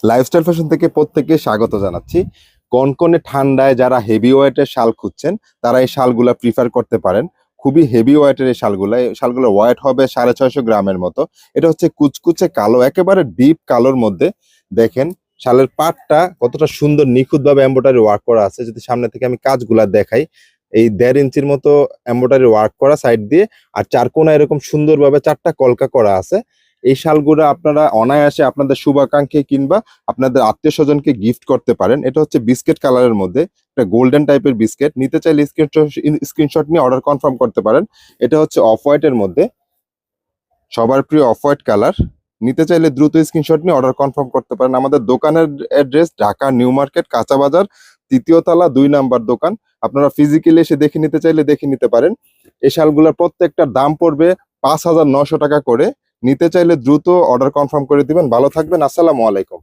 Lifestyle fashion থেকে প্রত্যেককে স্বাগত জানাচ্ছি। কনকনে ঠান্ডায় যারা হেভি ওয়েটের শাল খুঁজছেন তারা এই শালগুলা প্রিফার করতে পারেন। খুবই হেভি ওয়েটের এই শালগুলোর ওয়েট হবে 650 গ্রামের মতো। এটা হচ্ছে কুচকুচে কালো, একেবারে ডিপ কালোর মধ্যে। দেখেন শালের পাটটা কতটা সুন্দর নিখুঁতভাবে এমব্রয়ডারি ওয়ার্ক করা আছে। যদি সামনে থেকে আমি কাজগুলা দেখাই, এই 1.5 ইঞ্চির মতো এমব্রয়ডারি ওয়ার্ক করা সাইড দিয়ে, আর চার কোণা এরকম সুন্দরভাবে 4টা কলকা করা আছে। এই শালগুলো আপনারা অনায়াসে আপনাদের শুভাকাঙ্ক্ষী কিংবা আপনাদের আত্মীয় স্বজনকে গিফট করতে পারেন। এটা হচ্ছে বিস্কিট কালারের মধ্যে একটা গোল্ডেন টাইপের বিস্কিট। নিতে চাইলে স্ক্রিনশট নিয়ে অর্ডার কনফার্ম করতে পারেন। এটা হচ্ছে অফ হোয়াইটের মধ্যে, সবার প্রিয় অফ হোয়াইট কালার। নিতে চাইলে দ্রুত স্ক্রিনশট নিয়ে অর্ডার কনফার্ম করতে পারেন। আমাদের দোকানের অ্যাড্রেস ঢাকা নিউ মার্কেট কাঁচা বাজার 3য় তলা 2 নাম্বার দোকান। আপনারা ফিজিক্যালি এসে দেখে নিতে চাইলে দেখে নিতে পারেন। এই শালগুলোর প্রত্যেকটার দাম পড়বে 5,900 টাকা করে। নিতে চাইলে দ্রুত অর্ডার কনফার্ম করে দিবেন। ভালো থাকবেন। আসসালামু আলাইকুম।